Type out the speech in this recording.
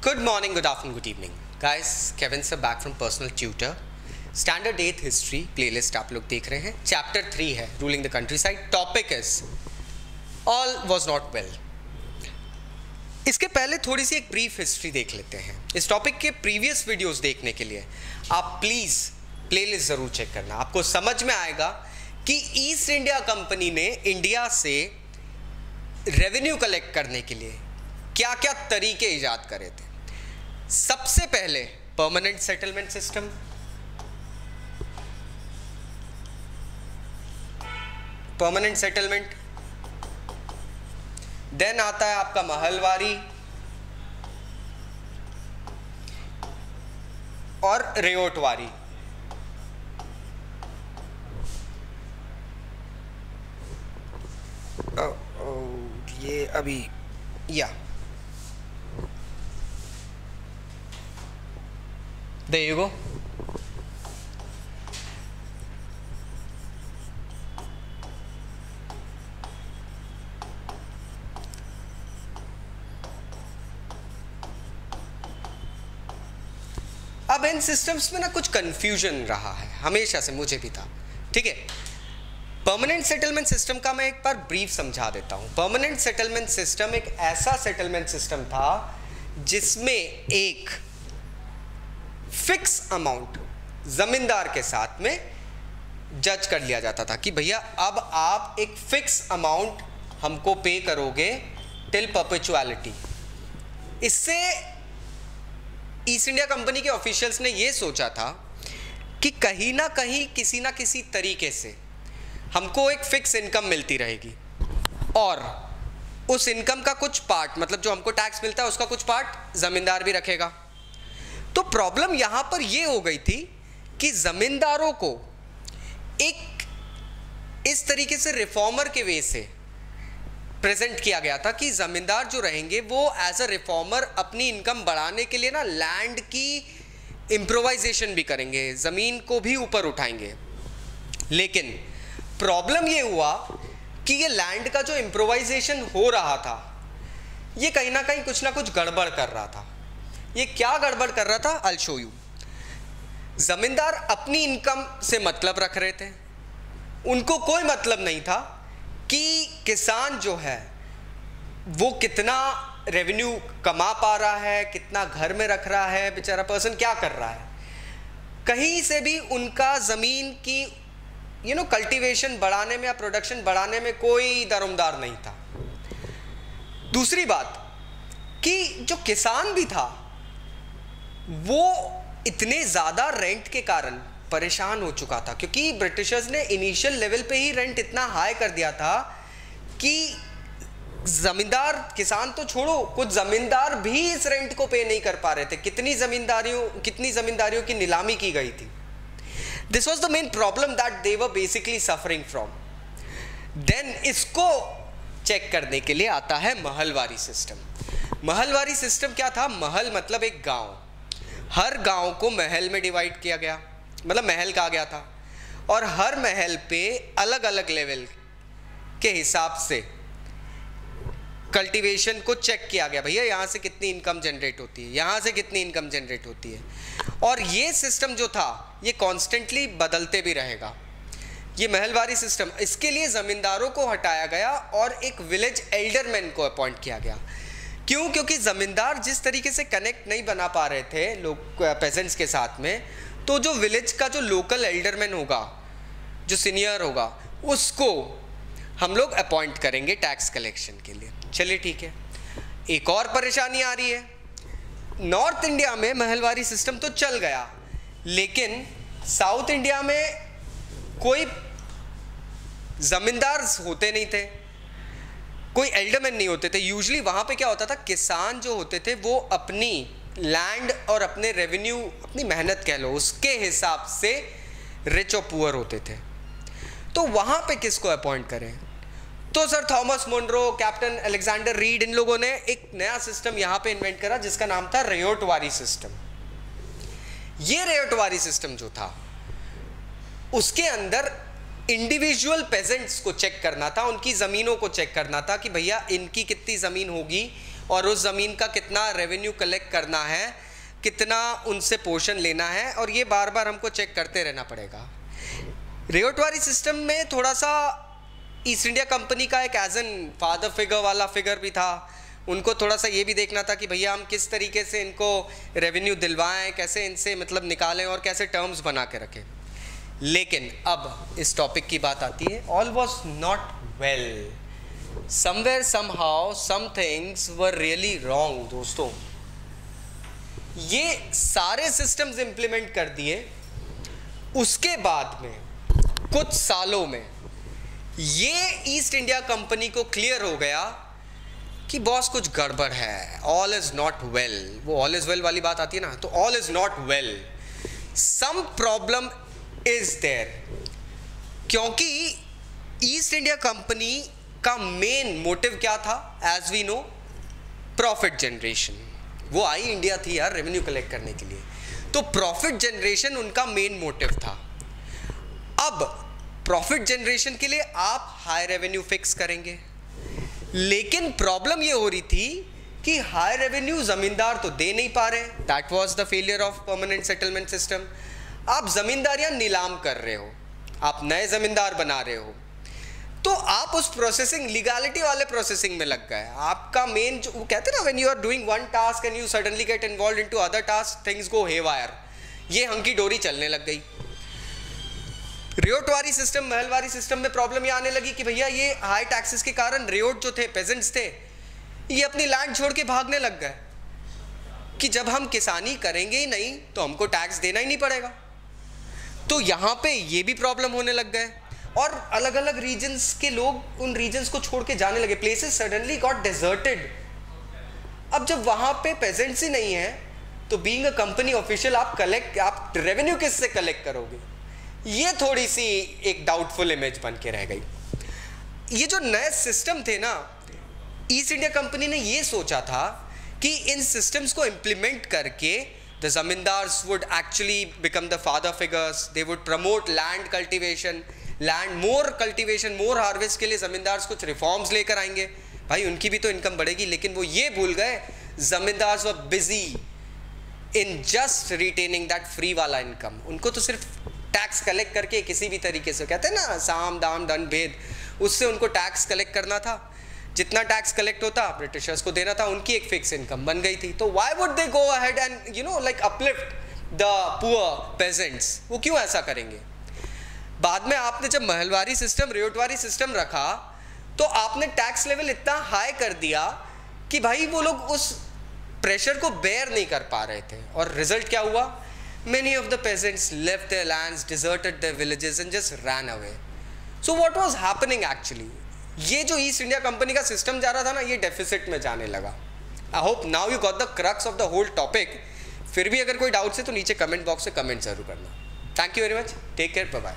Good morning, good afternoon, good evening. Guys, Kevin sir back from Personal Tutor. Standard 8th History playlist आप लोग देख रहे हैं. Chapter 3 है Ruling the Countryside. Topic is All was not well. इसके पहले थोड़ी सी एक ब्रीफ हिस्ट्री देख लेते हैं. इस टॉपिक के प्रीवियस वीडियोस देखने के लिए आप प्लीज़ प्लेलिस्ट ज़रूर चेक करना. आपको समझ में आएगा कि ईस्ट इंडिया कंपनी ने इंडिया से रेवेन्यू कलेक्ट करने के लिए क्या क्या तरीके ईजाद करे थे. सबसे पहले permanent settlement system, permanent settlement, then आता है आपका महलवारी और रेओटवारी. ये अभी या there you go. अब इन सिस्टम्स में ना कुछ कंफ्यूजन रहा है, हमेशा से मुझे भी था. ठीक है, परमानेंट सेटलमेंट सिस्टम का मैं एक बार ब्रीफ समझा देता हूं. परमानेंट सेटलमेंट सिस्टम एक ऐसा सेटलमेंट सिस्टम था जिसमें एक फिक्स अमाउंट जमींदार के साथ में जज कर लिया जाता था कि भैया अब आप एक फिक्स अमाउंट हमको पे करोगे टिल परपेचुअलिटी. इससे ईस्ट इंडिया कंपनी के ऑफिशियल्स ने ये सोचा था कि कहीं ना कहीं किसी ना किसी तरीके से हमको एक फिक्स इनकम मिलती रहेगी और उस इनकम का कुछ पार्ट, मतलब जो हमको टैक्स मिलता है उसका कुछ पार्ट जमींदार भी रखेगा. तो प्रॉब्लम यहां पर यह हो गई थी कि जमींदारों को एक इस तरीके से रिफॉर्मर के वे से प्रेजेंट किया गया था कि जमींदार जो रहेंगे वो एज अ रिफॉर्मर अपनी इनकम बढ़ाने के लिए ना लैंड की इम्प्रोवाइजेशन भी करेंगे, जमीन को भी ऊपर उठाएंगे. लेकिन प्रॉब्लम ये हुआ कि ये लैंड का जो इम्प्रोवाइजेशन हो रहा था ये कहीं ना कहीं कुछ ना कुछ गड़बड़ कर रहा था. ये क्या गड़बड़ कर रहा था, I'll show you. जमींदार अपनी इनकम से मतलब रख रहे थे. उनको कोई मतलब नहीं था कि किसान जो है वो कितना रेवेन्यू कमा पा रहा है, कितना घर में रख रहा है, बेचारा पर्सन क्या कर रहा है. कहीं से भी उनका ज़मीन की कल्टीवेशन बढ़ाने में या प्रोडक्शन बढ़ाने में कोई दरमदार नहीं था. दूसरी बात कि जो किसान भी था वो इतने ज़्यादा रेंट के कारण परेशान हो चुका था, क्योंकि ब्रिटिशर्स ने इनिशियल लेवल पे ही रेंट इतना हाई कर दिया था कि ज़मींदार, किसान तो छोड़ो, कुछ ज़मींदार भी इस रेंट को पे नहीं कर पा रहे थे. कितनी ज़मींदारियों की नीलामी की गई थी. This was the main problem that they were basically suffering from. Then इसको चेक करने के लिए आता है महलवारी सिस्टम. महलवारी सिस्टम क्या था? महल मतलब एक गांव. हर गांव को महल में डिवाइड किया गया, मतलब महल कहा गया था, और हर महल पे अलग अलग लेवल के हिसाब से कल्टीवेशन को चेक किया गया. भैया यहाँ से कितनी इनकम जनरेट होती है, यहाँ से कितनी इनकम जनरेट होती है. और ये सिस्टम जो था ये कॉन्स्टेंटली बदलते भी रहेगा. ये महलवारी सिस्टम, इसके लिए ज़मींदारों को हटाया गया और एक विलेज एल्डरमैन को अपॉइंट किया गया. क्यों? क्योंकि ज़मींदार जिस तरीके से कनेक्ट नहीं बना पा रहे थे लोग पेजेंट्स के साथ में, तो जो विलेज का जो लोकल एल्डरमैन होगा, जो सीनियर होगा, उसको हम लोग अपॉइंट करेंगे टैक्स कलेक्शन के लिए. चलिए ठीक है. एक और परेशानी आ रही है. नॉर्थ इंडिया में महलवारी सिस्टम तो चल गया, लेकिन साउथ इंडिया में कोई जमींदार होते नहीं थे, कोई एल्डरमैन नहीं होते थे. यूजुअली वहाँ पे क्या होता था, किसान जो होते थे वो अपनी लैंड और अपने रेवेन्यू, अपनी मेहनत कह लो, उसके हिसाब से रिच और पुअर होते थे. तो वहाँ पे किसको अपॉइंट करें? तो sir Thomas Munro, captain Alexander Reid, इन लोगों ने एक नया सिस्टम यहाँ पे इन्वेंट करा जिसका नाम था रेओटवारी सिस्टम. ये रेओटवारी सिस्टम जो था उसके अंदर इंडिविजुअल पेजेंट्स को चेक करना था, उनकी ज़मीनों को चेक करना था कि भैया इनकी कितनी ज़मीन होगी और उस ज़मीन का कितना रेवेन्यू कलेक्ट करना है, कितना उनसे पोर्शन लेना है, और ये बार बार हमको चेक करते रहना पड़ेगा। रेओटवारी सिस्टम में थोड़ा सा ईस्ट इंडिया कंपनी का एक एज एन फादर फिगर वाला फिगर भी था। उनको थोड़ा सा ये भी देखना था कि भैया हम किस तरीके से इनको रेवेन्यू दिलवाएं, कैसे इनसे मतलब निकालें और कैसे टर्म्स बना के रखें। लेकिन अब इस टॉपिक की बात आती है, all was not well, somewhere somehow some things were really wrong. दोस्तों, ये सारे सिस्टम्स इंप्लीमेंट कर दिए, उसके बाद में कुछ सालों में ये ईस्ट इंडिया कंपनी को क्लियर हो गया कि बॉस कुछ गड़बड़ है, ऑल इज नॉट वेल। वो ऑल इज वेल वाली बात आती है ना, तो all is not well, some problem is there. क्योंकि ईस्ट इंडिया कंपनी का मेन मोटिव क्या था, as we know, profit generation. वो आई इंडिया थी यार रेवेन्यू कलेक्ट करने के लिए, तो प्रॉफिट जनरेशन उनका मेन मोटिव था। अब प्रॉफिट जनरेशन के लिए आप हाई रेवेन्यू फिक्स करेंगे, लेकिन प्रॉब्लम ये हो रही थी कि हाई रेवेन्यू जमींदार तो दे नहीं पा रहे। That was the failure of permanent settlement system. आप जमींदारियां नीलाम कर रहे हो, आप नए जमींदार बना रहे हो, तो आप उस प्रोसेसिंग लीगैलिटी वाले प्रोसेसिंग में लग गए। आपका मेन जो कहते हैं ना, when you are doing one task and you suddenly get involve into other task, things go haywire. ये हंकी डोरी चलने लग गई। रेओटवारी सिस्टम, महलवारी सिस्टम में प्रॉब्लम ये आने लगी कि भैया ये हाई टैक्सेस के कारण रेओट जो थे, पेजेंट्स थे, ये अपनी लैंड छोड़ के भागने लग गए कि जब हम किसानी करेंगे ही नहीं तो हमको टैक्स देना ही नहीं पड़ेगा। तो यहाँ पे ये भी प्रॉब्लम होने लग गए और अलग अलग रीजन्स के लोग उन रीजन्स को छोड़ के जाने लगे। Places suddenly got deserted. अब जब वहाँ पे पेजेंट्स ही नहीं है तो बीइंग अ कंपनी ऑफिशियल आप रेवेन्यू किससे कलेक्ट करोगे? ये थोड़ी सी एक डाउटफुल इमेज बन के रह गई। ये जो नए सिस्टम थे ना, ईस्ट इंडिया कंपनी ने ये सोचा था कि इन सिस्टम्स को इम्प्लीमेंट करके the zamindars would actually become the father figures, they would promote land cultivation, more cultivation, more harvest के लिए जमींदार्स कुछ रिफॉर्म्स लेकर आएंगे, भाई उनकी भी तो इनकम बढ़ेगी। लेकिन वो ये भूल गए, जमींदार्स वर busy in just retaining that free वाला इनकम। उनको तो सिर्फ टैक्स कलेक्ट करके किसी भी तरीके से, कहते हैं ना साम दाम दंड भेद, उससे उनको टैक्स कलेक्ट करना था। जितना टैक्स कलेक्ट होता ब्रिटिशर्स को देना था, उनकी एक फिक्स इनकम बन गई थी। तो why would they go ahead and like uplift the poor pageants? वो क्यों ऐसा करेंगे? बाद में आपने जब महलवारी सिस्टम, रेओटवारी सिस्टम रखा तो आपने टैक्स लेवल इतना हाई कर दिया कि भाई वो लोग उस प्रेशर को बेयर नहीं कर पा रहे थे। और रिजल्ट क्या हुआ? Many of the peasants left their lands, deserted their villages and just ran away. So what was happening actually? ये जो ईस्ट इंडिया कंपनी का सिस्टम जा रहा था ना, ये डेफिसिट में जाने लगा। I hope now you got the crux of the whole topic. फिर भी अगर कोई डाउट्स है तो नीचे कमेंट बॉक्स में कमेंट जरूर करना। Thank you very much, take care, bye bye.